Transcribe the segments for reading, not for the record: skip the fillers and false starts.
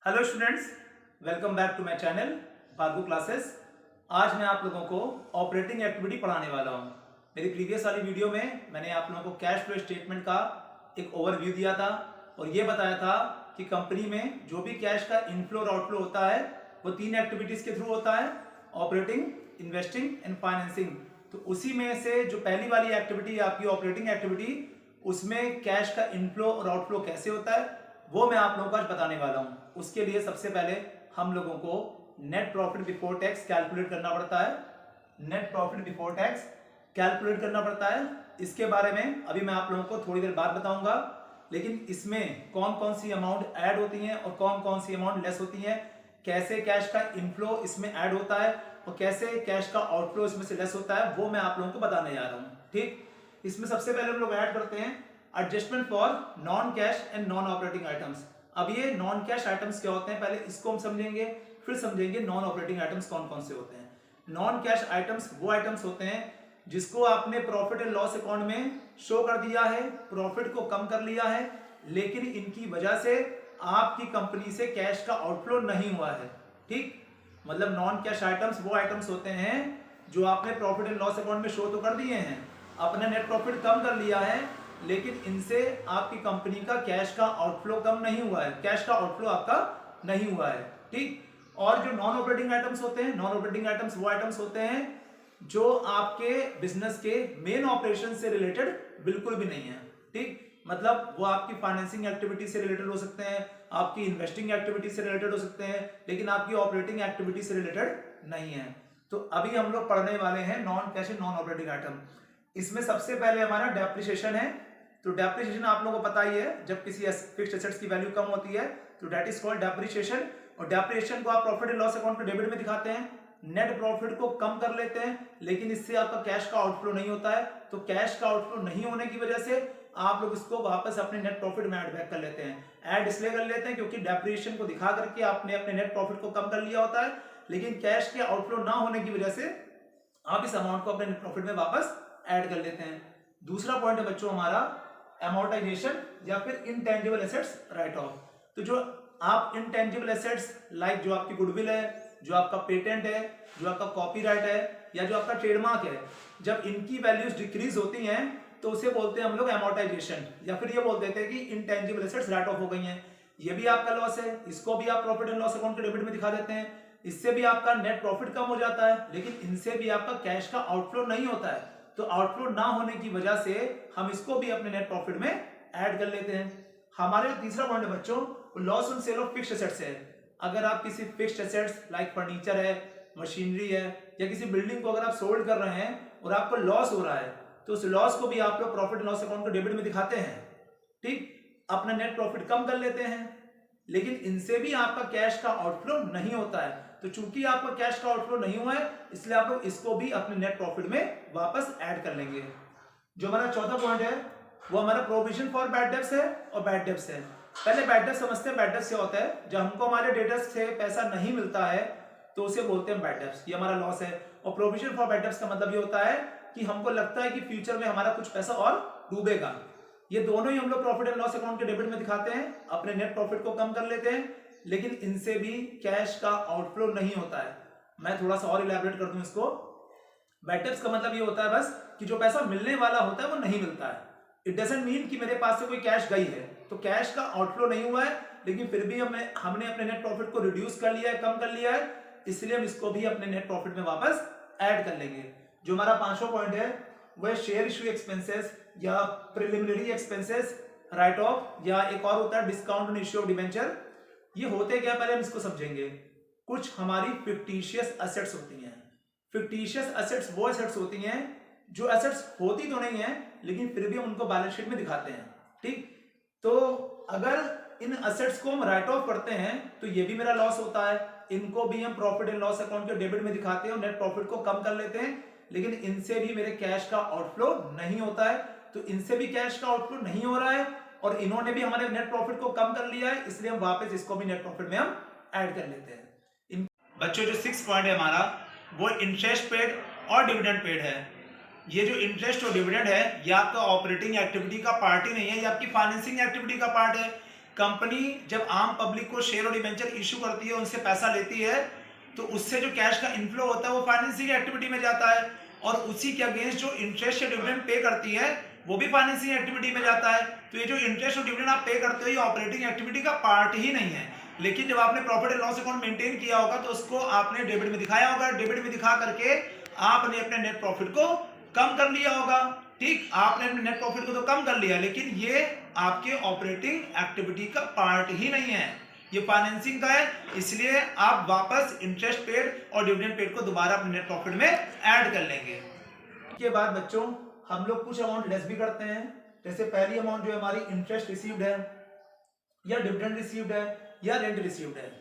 Hello students, welcome back to my channel Bhargav classes. आज मैं आप लोगों को ऑपरेटिंग एक्टिविटी पढ़ाने वाला हूं। मेरी प्रीवियस वाली वीडियो में मैंने आप लोगों को कैश फ्लो स्टेटमेंट का एक ओवरव्यू दिया था और ये बताया था कि कंपनी में जो भी कैश का इनफ्लो और आउटफ्लो होता है वो तीन एक्टिविटीज के थ्रू होता है: ऑपरेटिंग, इन्वेस्टिंग एंड फाइनेंसिंग। तो उसी में से जो पहली वाली एक्टिविटी है आपकी ऑपरेटिंग एक्टिविटी, उसमें कैश का इनफ्लो और आउटफ्लो कैसे होता है वो मैं आप लोगों को आज बताने वाला हूं। उसके लिए सबसे पहले हम लोगों को net profit before tax calculate करना पड़ता है। Net profit before tax calculate करना पड़ता है। इसके बारे में अभी मैं आप लोगों को थोड़ी देर बाद बताऊंगा, लेकिन इसमें कौन कौन सी अमाउंट ऐड होती हैं और कौन कौन सी अमाउंट लेस होती हैं, कैसे कैश का इनफ्लो इसमें ऐड होता है और कैसे कैश का आउटफ्लो इसमें से लेस होता है, वो मैं आप लोगों को बताने जा रहा हूं। ठीक, इसमें सबसे पहले हम लोग ऐड करते हैं adjustment for non cash and non operating items. अब ये नॉन कैश आइटम्स क्या होते हैं, पहले इसको हम समझेंगे, फिर समझेंगे नॉन ऑपरेटिंग आइटम्स कौन कौन से होते हैं। नॉन कैश आइटम्स वो आइटम्स होते हैं जिसको आपने प्रॉफिट एंड लॉस अकाउंट में शो कर दिया है, प्रॉफिट को कम कर लिया है, लेकिन इनकी वजह से आपकी कंपनी से कैश का आउटफ्लो नहीं हुआ है। ठीक, मतलब नॉन कैश आइटम्स वो आइटम्स होते हैं जो आपने प्रॉफिट एंड लॉस अकाउंट में शो तो कर दिए हैं, अपना नेट प्रॉफिट कम कर लिया है, लेकिन इनसे आपकी कंपनी का कैश का आउटफ्लो कम नहीं हुआ है, कैश का आउटफ्लो आपका नहीं हुआ है। ठीक, और जो नॉन ऑपरेटिंग आइटम्स होते हैं, नॉन ऑपरेटिंग आइटम्स वो आइटम्स होते हैं जो आपके बिजनेस के मेन ऑपरेशन से रिलेटेड बिल्कुल भी नहीं है। ठीक, मतलब वो आपकी फाइनेंसिंग एक्टिविटी से रिलेटेड हो सकते हैं, आपकी इन्वेस्टिंग एक्टिविटी से रिलेटेड हो सकते हैं, लेकिन आपकी ऑपरेटिंग एक्टिविटी से रिलेटेड नहीं है। तो अभी हम लोग पढ़ने वाले हैं non cash and non operating item. इसमें सबसे पहले हमारा डेप्रिसिएशन है। तो डेप्रिसिएशन आप लोगों को पता ही है, जब किसी फिक्स्ड एसेट्स की वैल्यू कम होती है तो दैट इज कॉल्ड डेप्रिसिएशन। और डेप्रिसिएशन को आप प्रॉफिट एंड लॉस अकाउंट के डेबिट में दिखाते हैं, नेट प्रॉफिट को कम कर लेते हैं, लेकिन इससे आपका कैश का आउटफ्लो नहीं होता है। तो कैश का आउटफ्लो नहीं होने की वजह से आप लोग इसको वापस अपने नेट प्रॉफिट में ऐड बैक कर लेते हैं। ऐड इसलिए कर लेते हैं क्योंकि डेप्रिसिएशन को दिखा करके आपने अपने नेट प्रॉफिट को कम कर लिया होता है, लेकिन कैश के आउटफ्लो ना होने की वजह से आप इस अमाउंट को अपने नेट प्रॉफिट में वापस ऐड कर लेते हैं। दूसरा पॉइंट है बच्चों हमारा एमोर्टाइजेशन या फिर इनटेंजिबल एसेट्स राइट ऑफ। तो जो आप इनटेंजिबल एसेट्स लाइक जो आपकी गुडविल है, जो आपका पेटेंट है, जो आपका कॉपीराइट है या जो आपका ट्रेडमार्क है, जब इनकी वैल्यूज डिक्रीज होती हैं तो उसे बोलते हैं हम लोग एमोर्टाइजेशन, या फिर ये बोल देते हैं कि इनटेंजिबल एसेट्स राइट ऑफ हो गई हैं। ये भी आपका लॉस है, इसको भी आप प्रॉफिट एंड लॉस अकाउंट के डेबिट में दिखा देते हैं। इससे भी आपका नेट प्रॉफिट कम हो जाता है, लेकिन इनसे भी आपका कैश का आउटफ्लो नहीं होता है। तो आउटफ्लो ना होने की वजह से हम इसको भी अपने नेट प्रॉफिट में ऐड कर लेते हैं। हमारे तीसरा पॉइंट है बच्चों, loss on sale of fixed assets है। अगर आप किसी फिक्स्ड एसेट्स लाइक फर्नीचर है, मशीनरी है या किसी बिल्डिंग को अगर आप सोल्ड कर रहे हैं और आपको लॉस हो रहा है तो उस लॉस को भी आप लोग प्रॉफिट एंड लॉस अकाउंट के डेबिट में दिखाते हैं। ठीक, अपना नेट प्रॉफिट कम कर लेते हैं, लेकिन इनसे भी आपका कैश का आउटफ्लो नहीं होता है। तो चूंकि आपका कैश का आउटफ्लो नहीं हुआ है, इसलिए आप लोग इसको भी अपने नेट प्रॉफिट में वापस ऐड कर लेंगे। जो हमारा चौथा पॉइंट है वो हमारा प्रोविजन फॉर बैड डेब्ट्स है और बैड डेब्ट्स है। पहले बैड डेब्ट समझते हैं। बैड डेब्ट्स क्या होता है, जब हमको हमारे डेटर्स से पैसा नहीं मिलता है तो उसे बोलते हैं बैड डेब्ट्स, ये हमारा लॉस है। और प्रोविजन फॉर बैड डेब्ट्स का मतलब ये होता है कि हमको लगता है कि फ्यूचर में हमारा कुछ पैसा और डूबेगा। ये दोनों ही हम लोग प्रॉफिट एंड लॉस अकाउंट के डेबिट में दिखाते हैं, अपने नेट प्रॉफिट को कम कर लेते हैं, लेकिन इनसे भी कैश का आउटफ्लो नहीं होता है। मैं थोड़ा सा और इलैबोरेट कर दूं इसको। बैड डेब्ट्स का मतलब ये होता है बस कि जो पैसा मिलने वाला होता है वो नहीं मिलता है। इट डजंट मीन कि मेरे पास से कोई कैश गई है, तो कैश का आउटफ्लो नहीं हुआ है, लेकिन फिर भी हमने अपने नेट प्रॉफिट को रिड्यूस कर लिया है, कम कर लिया है, इसलिए हम इसको भी अपने नेट प्रॉफिट में वापस ऐड कर लेंगे। जो हमारा पांचवा पॉइंट है वह शेयर इशू एक्सपेंसेस या प्रिलिमिनरी एक्सपेंसेस राइट ऑफ, या एक और होता है discount on issue of debenture. ये होते क्या, पहले हम इसको समझेंगे। कुछ हमारी फिक्टिशियस एसेट्स होती हैं। फिक्टिशियस एसेट्स वो एसेट्स होती हैं जो एसेट्स होती तो नहीं है, लेकिन फिर भी हम उनको बैलेंस शीट में दिखाते हैं। ठीक, तो अगर इन एसेट्स को हम राइट ऑफ करते हैं तो ये भी मेरा लॉस होता है, इनको भी हम प्रॉफिट एंड लॉस अकाउंट के डेबिट में दिखाते हैं और नेट प्रॉफिट को कम कर लेते हैं, लेकिन इनसे भी मेरे कैश का आउटफ्लो नहीं होता है। तो इनसे भी कैश का आउटफ्लो नहीं हो रहा है और इन्होंने भी हमारे नेट प्रॉफिट को कम कर लिया है, इसलिए हम वापस इसको भी नेट प्रॉफिट में हम ऐड कर लेते हैं। बच्चों जो 6 पॉइंट है हमारा वो इंटरेस्ट पेड और डिविडेंड पेड है। ये जो इंटरेस्ट और डिविडेंड है ये आपका ऑपरेटिंग एक्टिविटी का पार्ट ही नहीं है, ये आपकी फाइनेंसिंग एक्टिविटी का पार्ट है। कंपनी जब आम पब्लिक को शेयर और डिबेंचर इश्यू करती है, उनसे पैसा लेती है, तो उससे जो कैश का इनफ्लो होता है वो फाइनेंसिंग एक्टिविटी में जाता है, और उसी के अगेंस्ट जो इंटरेस्ट या डिविडेंड पे करती है वो भी फाइनेंसिंग एक्टिविटी में जाता है। तो ये जो इंटरेस्ट और डिविडेंड आप पे करते हो ये ऑपरेटिंग एक्टिविटी का पार्ट ही नहीं है। लेकिन जब आपने profit and loss account maintain किया होगा तो उसको आपने डेबिट में दिखाया होगा, डेबिट में दिखा करके आपने अपने नेट प्रॉफिट को कम कर लिया होगा। ठीक, आपने अपने नेट प्रॉफिट को तो कम कर लिया, लेकिन ये आपके ऑपरेटिंग एक्टिविटी का पार्ट ही नहीं है, ये फाइनेंसिंग का है। इसलिए आप वापस इंटरेस्ट पेड और डिविडेंड पेड को दोबारा अपने नेट प्रॉफिट में ऐड कर लेंगे। इसके बाद बच्चों हम लोग कुछ अमाउंट लेस भी करते हैं। जैसे पहली अमाउंट जो हमारी इंटरेस्ट रिसीव्ड है, या डिविडेंड रिसीव्ड है, या रेंट रिसीव्ड है,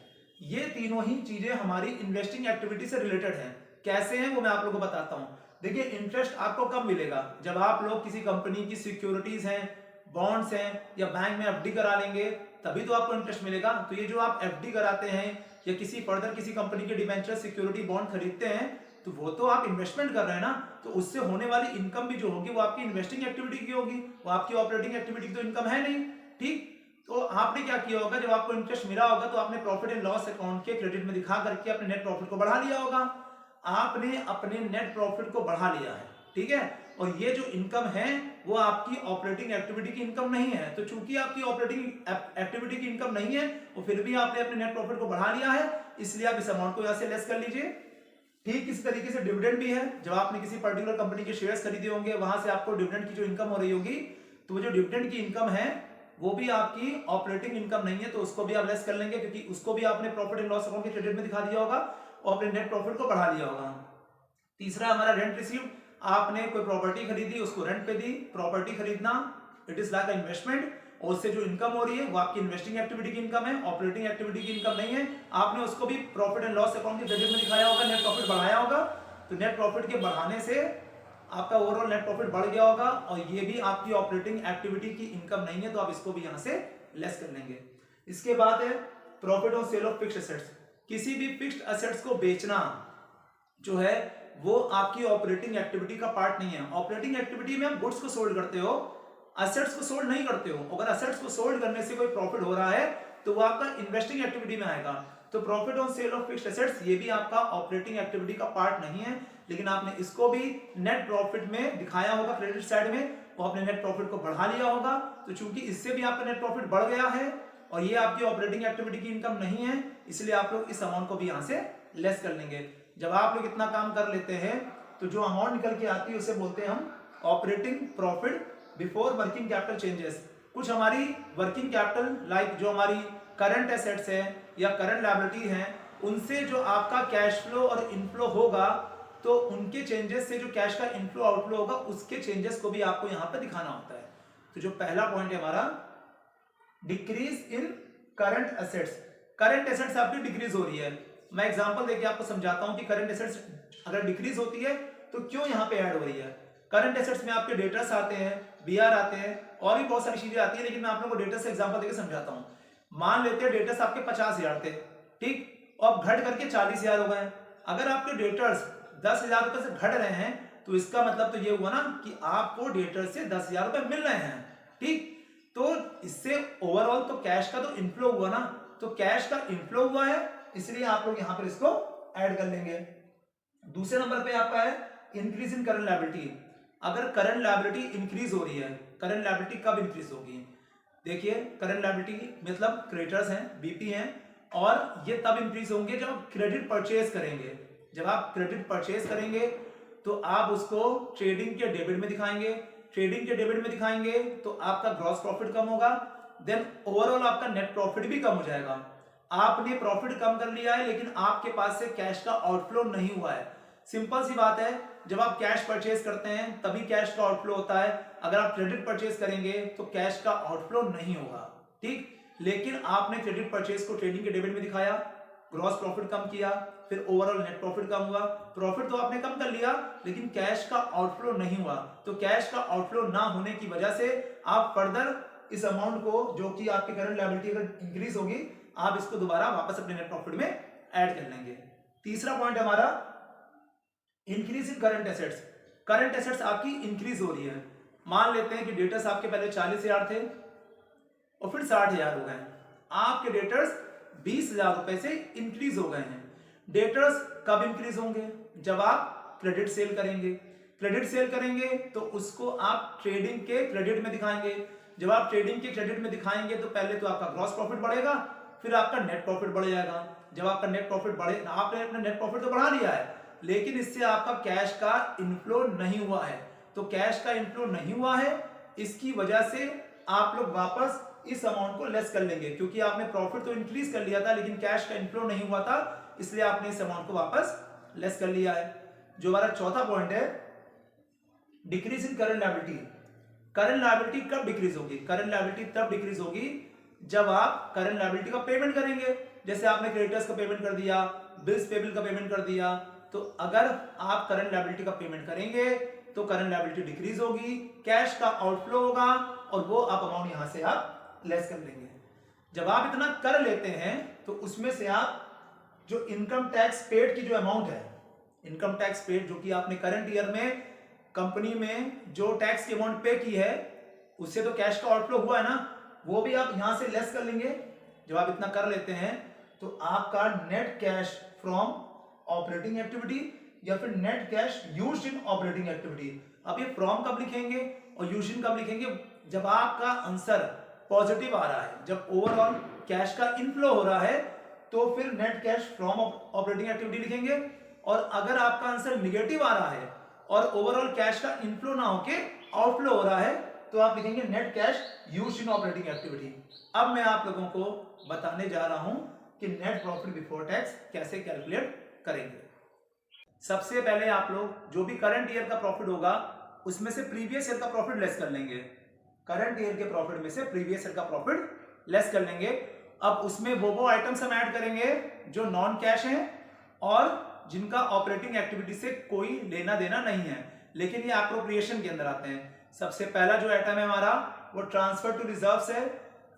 ये तीनों ही चीजें हमारी इन्वेस्टिंग एक्टिविटी से रिलेटेड हैं। कैसे हैं वो मैं आप लोगों को बताता हूं। देखिए, इंटरेस्ट आपको कब मिलेगा? जब आप लोग किसी कंपनी की सिक्योरिटीज हैं, बॉन्ड्स हैं, या बैंक में एफडी करा लेंगे, तभी तो आपको इंटरेस्ट मिलेगा। तो ये जो आप एफडी कराते हैं या किसी फर्दर किसी कंपनी के डिबेंचर सिक्योरिटी बॉन्ड खरीदते हैं, तो वो तो आप इन्वेस्टमेंट कर रहे हैं ना, तो उससे होने वाली इनकम भी जो होगी वो आपकी इन्वेस्टिंग एक्टिविटी की होगी, वो आपकी ऑपरेटिंग एक्टिविटी की तो इनकम है नहीं। ठीक, तो आपने क्या किया होगा, जब आपको इंटरेस्ट मिला होगा तो आपने प्रॉफिट एंड लॉस अकाउंट के क्रेडिट में दिखा करके अपने नेट प्रॉफिट को बढ़ा लिया होगा। आपने अपने नेट प्रॉफिट को बढ़ा लिया है, ठीक है। और ये जो इनकम है वो आपकी ऑपरेटिंग एक्टिविटी की इनकम नहीं है। तो चूंकि आपकी ऑपरेटिंग एक्टिविटी की इनकम नहीं है और फिर भी आपने अपने नेट प्रॉफिट को बढ़ा लिया है, इसलिए आप इस अमाउंट को यहां से लेस कर लीजिए। ठीक इसी तरीके से डिविडेंड भी है। जब आपने किसी पर्टिकुलर कंपनी के शेयर्स खरीदे होंगे, वहां से आपको डिविडेंड की जो इनकम हो रही होगी, तो वो जो डिविडेंड की इनकम है वो भी आपकी ऑपरेटिंग इनकम नहीं है, तो उसको भी आप लेस कर लेंगे, क्योंकि उसको भी आपने प्रॉफिट एंड लॉस अकाउंट के क्रेडिट में दिखा दिया होगा और अपने नेट प्रॉफिट को बढ़ा लिया होगा। तीसरा हमारा रेंट रिसीव्ड। आपने कोई प्रॉपर्टी खरीदी, उसको रेंट पे दी। प्रॉपर्टी खरीदना इट इज लाइक इन्वेस्टमेंट, और उससे जो इनकम हो रही है वो आपकी इन्वेस्टिंग एक्टिविटी की इनकम है, ऑपरेटिंग एक्टिविटी की इनकम नहीं है। आपने उसको भी प्रॉफिट एंड लॉस अकाउंट के क्रेडिट में दिखाया होगा, नेट प्रॉफिट बढ़ाया होगा, तो नेट प्रॉफिट के बढ़ाने से आपका ओवरऑल नेट प्रॉफिट बढ़ गया होगा, और ये भी आपकी ऑपरेटिंग एक्टिविटी की इनकम नहीं है, तो आप इसको भी यहां से लेस कर लेंगे। इसके बाद है profit on sale of fixed assets. किसी भी फिक्स्ड एसेट्स को बेचना जो है वो आपकी ऑपरेटिंग एक्टिविटी का पार्ट नहीं है। ऑपरेटिंग एक्टिविटी में आप गुड्स को सोल्ड करते हो, एसेट्स को सोल्ड नहीं करते हो। अगर एसेट्स को सोल्ड करने से कोई प्रॉफिट हो रहा है तो वो आपका इन्वेस्टिंग एक्टिविटी में आएगा। तो profit on sale of fixed assets ये भी आपका ऑपरेटिंग एक्टिविटी का पार्ट नहीं है, लेकिन आपने इसको भी नेट प्रॉफिट में दिखाया होगा, क्रेडिट साइड में, और आपने नेट प्रॉफिट को बढ़ा लिया होगा। तो चूंकि इससे भी आपका नेट प्रॉफिट बढ़ गया है और ये आपकी ऑपरेटिंग एक्टिविटी की इनकम नहीं है, इसलिए आप लोग इस अमाउंट को भी यहां से लेस कर लेंगे। जब आप लोग इतना काम कर लेते हैं तो जो अमाउंट निकल के आती है उसे बोलते हैं हम operating profit before working capital changes. कुछ हमारी वर्किंग कैपिटल लाइक जो हमारी करंट एसेट्स है या करंट लायबिलिटी है, उनसे जो आपका कैश फ्लो और इनफ्लो होगा, तो उनके चेंजेस से जो कैश का इनफ्लो आउटफ्लो होगा उसके चेंजेस को भी आपको यहां पर दिखाना होता है। तो जो पहला पॉइंट है हमारा decrease in current assets. Current assets आपकी डिक्रीज हो रही है। मैं एग्जांपल देके आपको समझाता हूं कि करंट एसेट्स अगर डिक्रीज होती है तो क्यों यहां पे ऐड हो रही है। करंट एसेट्स में आपके डेटर्स आते हैं, बीआर आते हैं, और भी बहुत सारी चीजें आती है, लेकिन मैं आप लोगों को डेटर्स से एग्जांपल देके समझाता हूं। मान लेते हैं डेटर्स आपके 50,000 थे, ठीक, और घट करके 40,000 हो गए। अगर आपके डेटर्स 10,000 रुपए से घट रहे हैं तो इसका मतलब तो ये हुआ ना कि आपको डेटर्स से 10,000 रुपए मिल रहे हैं, ठीक। तो इससे ओवरऑल तो कैश का तो इनफ्लो हुआ ना, तो कैश का इनफ्लो हुआ है, इसलिए आप लोग यहां पर इसको ऐड कर लेंगे। दूसरे नंबर पे आपका है इंक्रीज इन करंट लायबिलिटी। अगर करंट लायबिलिटी इंक्रीज हो रही है, करंट लायबिलिटी कब इंक्रीज होगी? देखिए, करंट लायबिलिटी मतलब क्रेडिटर्स हैं, बीपी हैं, और ये तब इंक्रीज होंगे जब आप क्रेडिट परचेज करेंगे। जब आप क्रेडिट परचेज करेंगे तो आप उसको ट्रेडिंग के डेबिट में दिखाएंगे। ट्रेडिंग के डेबिट में दिखाएंगे तो आपका ग्रॉस प्रॉफिट कम होगा, देन ओवरऑल आपका नेट प्रॉफिट भी कम हो जाएगा। आपने प्रॉफिट कम कर लिया है लेकिन आपके पास से कैश का आउटफ्लो नहीं हुआ है। सिंपल सी बात है, जब आप कैश परचेज करते हैं तभी कैश का आउटफ्लो होता है। अगर आप क्रेडिट परचेज करेंगे तो कैश का आउटफ्लो नहीं होगा, ठीक। लेकिन आपने क्रेडिट परचेज को ट्रेडिंग के डेबिट में दिखाया, ग्रॉस प्रॉफिट कम किया, फिर ओवरऑल नेट प्रॉफिट कम हुआ। प्रॉफिट तो आपने कम कर लिया लेकिन कैश का आउटफ्लो नहीं हुआ। तो कैश का आउटफ्लो ना होने की वजह से आप फर्दर इस अमाउंट को, जो कि आपकी करंट लायबिलिटी अगर इंक्रीज होगी, आप इसको दोबारा वापस अपने नेट प्रॉफिट में ऐड कर लेंगे। तीसरा पॉइंट हमारा increase in current assets. Current assets आपकी इंक्रीज हो रही है। मान लेते हैं कि डेटर्स आपके पहले 40,000 थे, और फिर 60,000 हो गए। आपके डेटर्स 20,000 रुपए से इंक्रीज हो गए हैं। डेटर्स कब इंक्रीज होंगे? जब आप क्रेडिट सेल करेंगे। क्रेडिट सेल करेंगे तो उसको आप ट्रेडिंग के क्रेडिट में दिखाएंगे। जब आप ट्रेडिंग के क्रेडिट में दिखाएंगे तो पहले तो आपका ग्रॉस प्रॉफिट बढ़ेगा, फिर आपका नेट प्रॉफिट बढ़ जाएगा। जब आपका नेट प्रॉफिट बढ़े, आपने अपना नेट प्रॉफिट तो बढ़ा लिया है, लेकिन इससे आपका कैश का इनफ्लो नहीं हुआ है। तो कैश का इनफ्लो नहीं हुआ है, इसकी वजह से आप लोग वापस इस अमाउंट को लेस कर लेंगे, क्योंकि आपने प्रॉफिट तो इंक्रीज कर लिया था लेकिन कैश का इनफ्लो नहीं हुआ था, इसलिए आपने इस अमाउंट को वापस लेस कर लिया है। जो हमारा चौथा पॉइंट है, decrease in current liability. Current liability कब डिक्रीज होगी? करंट लायबिलिटी तब डिक्रीज होगी जब आप करंट लायबिलिटी का पेमेंट करेंगे। जैसे आपने क्रेडिटर्स का पेमेंट कर दिया, बिल्स पेबल का पेमेंट कर दिया, तो अगर आप करंट लायबिलिटी का पेमेंट करेंगे तो करंट लायबिलिटी डिक्रीज होगी, कैश का आउटफ्लो होगा और वो आप अमाउंट यहां से आप लेस कर लेंगे। जब आप इतना कर लेते हैं तो उसमें से आप जो इनकम टैक्स पेड की जो अमाउंट है, इनकम टैक्स पेड जो कि आपने करंट ईयर में कंपनी में जो टैक्स की अमाउंट पे की है, उससे तो कैश का आउटफ्लो हुआ है ना, वो भी आप यहां से लेस कर लेंगे। जब आप इतना कर लेते हैं तो आपका net cash from operating activity या फिर net cash used in operating activity. अब ये फ्रॉम कब लिखेंगे और यूज्ड इन कब लिखेंगे? जब आपका आंसर पॉजिटिव आ रहा है, जब ओवरऑल कैश का इनफ्लो हो रहा है तो फिर net cash from operating activity लिखेंगे। और अगर आपका आंसर निगेटिव आ रहा है और ओवरऑल कैश का इनफ्लो ना होके आउटफ्लो हो रहा है तो आप लिखेंगे net cash used in operating activity. अब मैं आप लोगों को बताने जा रहा हूं कि नेट प्रॉफिट बिफोर टैक्स कैसे कैलकुलेट करेंगे। सबसे पहले आप लोग जो भी करंट ईयर का प्रॉफिट होगा उसमें से प्रीवियस ईयर का प्रॉफिट लेस कर लेंगे। करंट ईयर के प्रॉफिट में से प्रीवियस ईयर का प्रॉफिट लेस कर लेंगे। अब उसमें वो आइटम्स हम ऐड करेंगे जो नॉन कैश हैं और जिनका ऑपरेटिंग एक्टिविटी से कोई लेना देना नहीं है, लेकिन ये एप्रोप्रिएशन के अंदर आते हैं। सबसे पहला जो आइटम है हमारा वो ट्रांसफर टू रिजर्व्स है।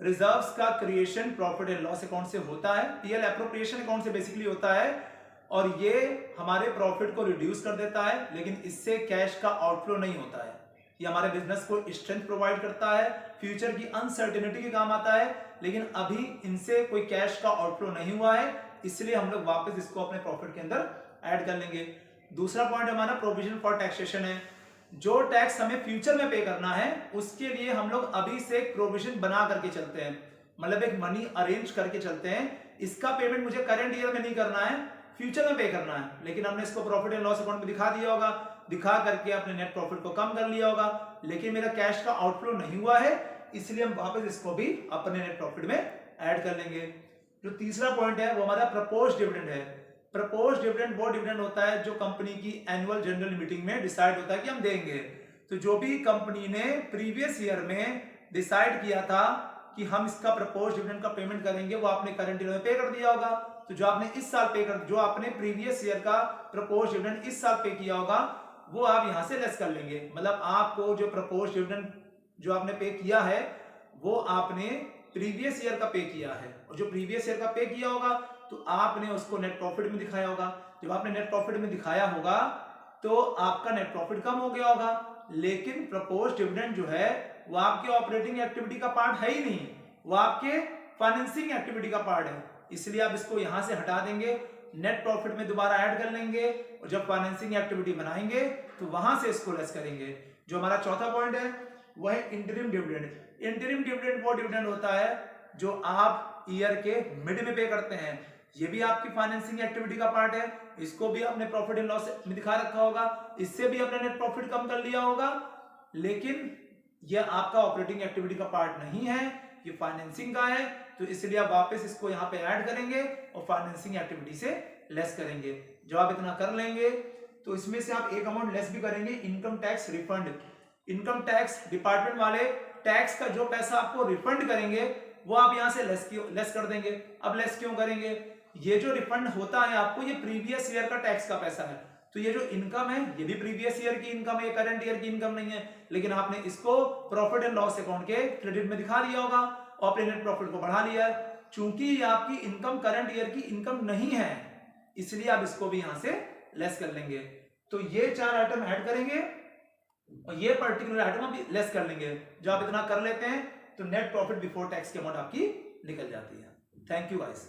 रिजर्व्स का creation profit and loss account से होता है, पीएल एप्रोप्रिएशन अकाउंट से बेसिकली होता है, और ये हमारे प्रॉफिट को रिड्यूस कर देता है, लेकिन इससे कैश का आउटफ्लो नहीं होता है। ये हमारे बिजनेस को स्ट्रेंथ प्रोवाइड करता है, फ्यूचर की अनसर्टेनिटी के काम आता है, लेकिन अभी इनसे कोई कैश का आउटफ्लो नहीं हुआ है, इसलिए हम लोग वापस इसको अपने प्रॉफिट के अंदर ऐड कर लेंगे। दूसरा पॉइंट हमारा प्रोविजन फॉर टैक्सेशन है। जो टैक्स हमें फ्यूचर में पे करना है उसके लिए हम लोग अभी से प्रोविजन बना करके चलते हैं, मतलब एक मनी अरेंज करके चलते हैं। इसका पेमेंट मुझे करंट ईयर में नहीं करना है, फ्यूचर में पे करना है, लेकिन हमने इसको प्रॉफिट एंड लॉस अकाउंट में दिखा दिया होगा, दिखा करके अपने नेट प्रॉफिट को कम कर लिया होगा, लेकिन मेरा कैश का आउटफ्लो नहीं हुआ है, इसलिए हम वापस इसको भी अपने नेट प्रॉफिट में ऐड कर लेंगे। जो तीसरा पॉइंट है वो हमारा प्रपोज डिविडेंड है। प्रपोज डिविडेंड वो डिविडेंड होता है जो कंपनी की एनुअल जनरल मीटिंग में डिसाइड होता है कि हम देंगे। तो जो भी कंपनी ने प्रीवियस ईयर में डिसाइड किया था कि हम इसका प्रपोज डिविडेंड का पेमेंट करेंगे, वो आपने करंट ईयर में पे कर दिया होगा। तो जो आपने इस साल पे कर, जो आपने प्रीवियस ईयर का प्रपोज डिविडेंड इस साल पे किया होगा वो आप यहां से लेस कर लेंगे। मतलब आपको जो प्रपोज डिविडेंड जो आपने पे किया है वो आपने प्रीवियस ईयर का पे किया है, और जो प्रीवियस ईयर का पे किया होगा तो आपने उसको नेट प्रॉफिट में दिखाया होगा। जब आपने नेट प्रॉफिट में दिखाया होगा तो आपका नेट प्रॉफिट कम हो गया होगा, लेकिन प्रपोज डिविडेंड जो है वो आपके ऑपरेटिंग एक्टिविटी का पार्ट है ही नहीं, वो आपके फाइनेंसिंग एक्टिविटी का पार्ट है, इसलिए आप इसको यहां से हटा देंगे, नेट प्रॉफिट में दोबारा ऐड कर लेंगे, और जब फाइनेंसिंग एक्टिविटी बनाएंगे तो वहां से इसको लेस करेंगे। जो हमारा चौथा पॉइंट है वो है इंटरिम डिविडेंड। इंटरिम डिविडेंड वो डिविडेंड होता है जो आप ईयर के मिड में पे करते हैं। ये भी आपकी फाइनेंसिंग एक्टिविटी का पार्ट है, इसको भी आपने प्रॉफिट एंड लॉस में दिखा रखा होगा, इससे भी आपने नेट प्रॉफिट कम कर लिया होगा, लेकिन ये आपका ऑपरेटिंग एक्टिविटी का पार्ट नहीं है, ये फाइनेंसिंग का है, तो इसलिए आप वापस इसको यहाँ पे ऐड करेंगे और फाइनेंसिंग एक्टिविटी से लेस करेंगे। जब आप इतना कर लेंगे तो इसमें से आप एक अमाउंट लेस भी करेंगे, income tax refund. Income tax department वाले टैक्स का जो पैसा आपको रिफंड करेंगे वो आप यहाँ से लेस कर देंगे। अब लेस क्यों करेंगे? ये जो रिफंड होता है आपको, ये प्रीवियस ईयर का टैक्स का पैसा है, तो ये जो इनकम है ये भी प्रीवियस ईयर की इनकम है, करंट ईयर की इनकम नहीं है, लेकिन आपने इसको प्रॉफिट एंड लॉस अकाउंट के क्रेडिट में दिखा दिया होगा और अपने नेट प्रॉफिट को बढ़ा लिया है। चूंकि ये आपकी इनकम करंट ईयर की इनकम नहीं है, इसलिए आप इसको भी यहां से लेस कर लेंगे। तो ये चार आइटम ऐड करेंगे और ये पर्टिकुलर आइटम आप लेस कर लेंगे। जब आप इतना कर लेते हैं तो नेट प्रॉफिट बिफोर टैक्स की अमाउंट आपकी निकल जाती है। Thank you guys.